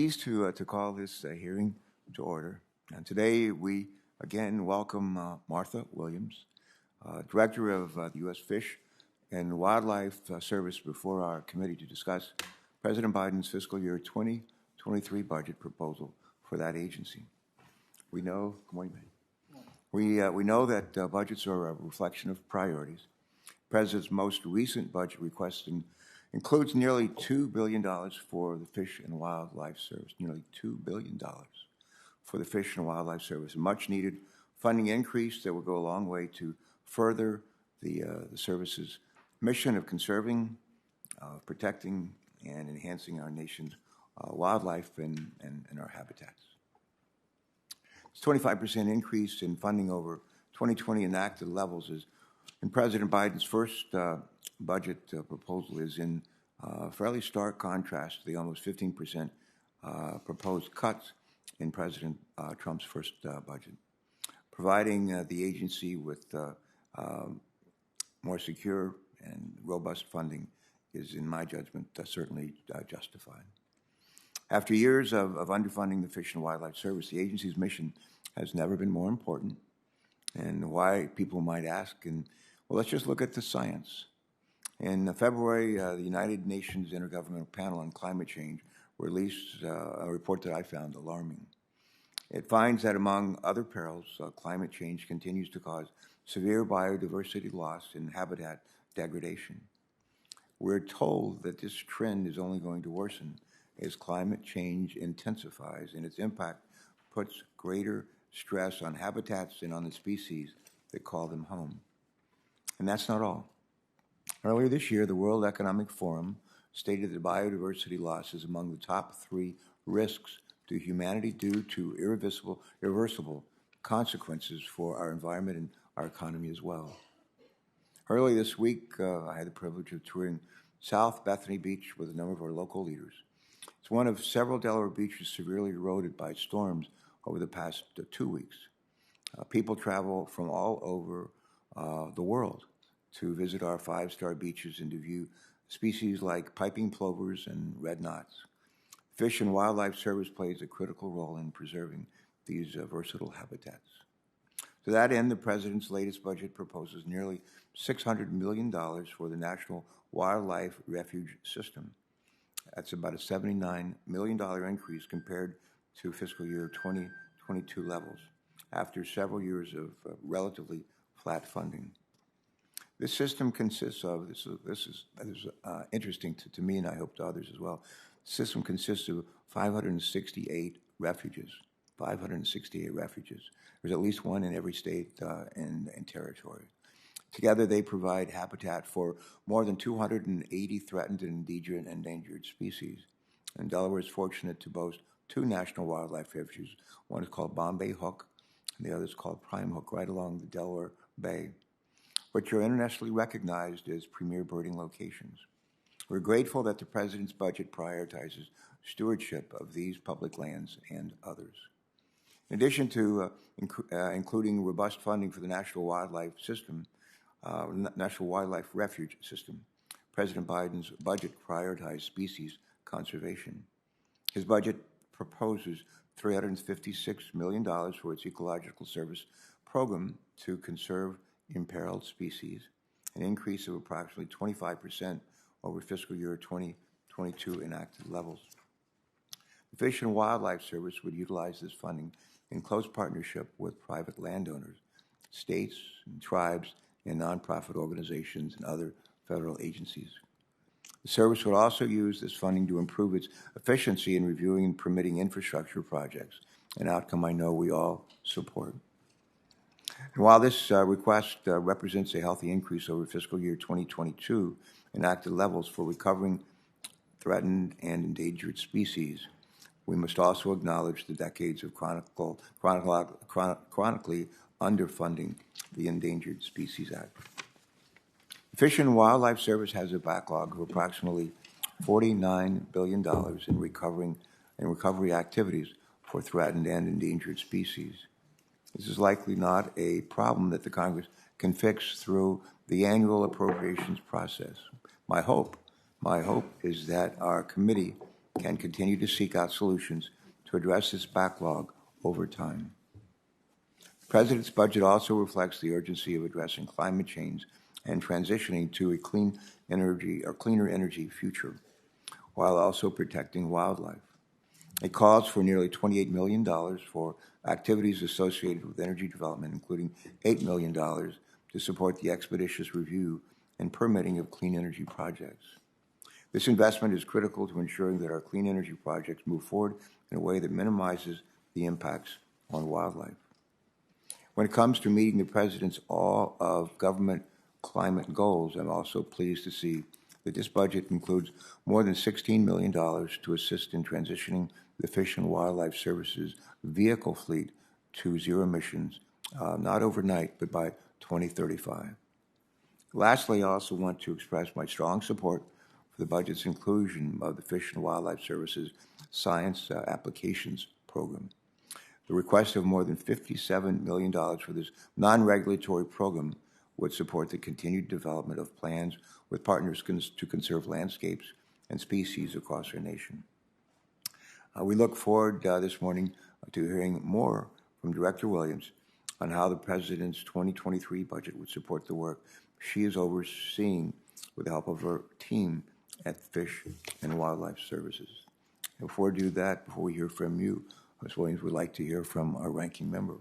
pleased to call this hearing to order. And today we again welcome Martha Williams, Director of the U.S. Fish and Wildlife Service, before our committee to discuss President Biden's fiscal year 2023 budget proposal for that agency. We know, good morning, we know that budgets are a reflection of priorities. The President's most recent budget request includes nearly $2 billion for the Fish and Wildlife Service, nearly $2 billion for the Fish and Wildlife Service, a much-needed funding increase that will go a long way to further the service's mission of conserving, protecting, and enhancing our nation's wildlife and our habitats. This 25% increase in funding over 2020 enacted levels is in President Biden's first budget proposal is in fairly stark contrast to the almost 15% proposed cuts in President Trump's first budget. Providing the agency with more secure and robust funding is, in my judgment, certainly justified. After years of underfunding the Fish and Wildlife Service, the agency's mission has never been more important. And why, people might ask, and well, let's just look at the science. In February, the United Nations Intergovernmental Panel on Climate Change released a report that I found alarming. It finds that, among other perils, climate change continues to cause severe biodiversity loss and habitat degradation. We're told that this trend is only going to worsen as climate change intensifies and its impact puts greater stress on habitats and on the species that call them home. And that's not all. Earlier this year, the World Economic Forum stated that biodiversity loss is among the top 3 risks to humanity due to irreversible consequences for our environment and our economy as well. Early this week, I had the privilege of touring South Bethany Beach with a number of our local leaders. It's one of several Delaware beaches severely eroded by storms over the past 2 weeks. People travel from all over the world to visit our 5-star beaches and to view species like piping plovers and red knots. Fish and Wildlife Service plays a critical role in preserving these versatile habitats. To that end, the President's latest budget proposes nearly $600 million for the National Wildlife Refuge System. That's about a $79 million increase compared to fiscal year 2022 levels, after several years of relatively flat funding. This system consists of, this is interesting to me and I hope to others as well, the system consists of 568 refuges, 568 refuges. There's at least one in every state and territory. Together, they provide habitat for more than 280 threatened and endangered species. And Delaware is fortunate to boast 2 national wildlife refuges. One is called Bombay Hook, and the other is called Prime Hook, right along the Delaware Bay, which are internationally recognized as premier birding locations. We're grateful that the President's budget prioritizes stewardship of these public lands and others. In addition to including robust funding for the National Wildlife Refuge System, President Biden's budget prioritized species conservation. His budget proposes $356 million for its Ecological Service program to conserve imperiled species, an increase of approximately 25% over fiscal year 2022 enacted levels. The Fish and Wildlife Service would utilize this funding in close partnership with private landowners, states and tribes, and nonprofit organizations and other federal agencies. The service would also use this funding to improve its efficiency in reviewing and permitting infrastructure projects, an outcome I know we all support. And while this request represents a healthy increase over fiscal year 2022 enacted levels for recovering threatened and endangered species, we must also acknowledge the decades of chronically underfunding the Endangered Species Act. The Fish and Wildlife Service has a backlog of approximately $49 billion in recovery activities for threatened and endangered species. This is likely not a problem that the Congress can fix through the annual appropriations process. My hope is that our committee can continue to seek out solutions to address this backlog over time. The President's budget also reflects the urgency of addressing climate change and transitioning to a clean energy or cleaner energy future, while also protecting wildlife. It calls for nearly $28 million for activities associated with energy development, including $8 million to support the expeditious review and permitting of clean energy projects. This investment is critical to ensuring that our clean energy projects move forward in a way that minimizes the impacts on wildlife. When it comes to meeting the President's all of government climate goals, I'm also pleased to see that this budget includes more than $16 million to assist in transitioning the Fish and Wildlife Services vehicle fleet to zero emissions, not overnight, but by 2035. Lastly, I also want to express my strong support for the budget's inclusion of the Fish and Wildlife Services Science Applications Program. The request of more than $57 million for this non-regulatory program would support the continued development of plans with partners to conserve landscapes and species across our nation. We look forward this morning to hearing more from Director Williams on how the President's 2023 budget would support the work she is overseeing with the help of her team at Fish and Wildlife Services. And before we do that, before we hear from you, Ms. Williams, would like to hear from our ranking member,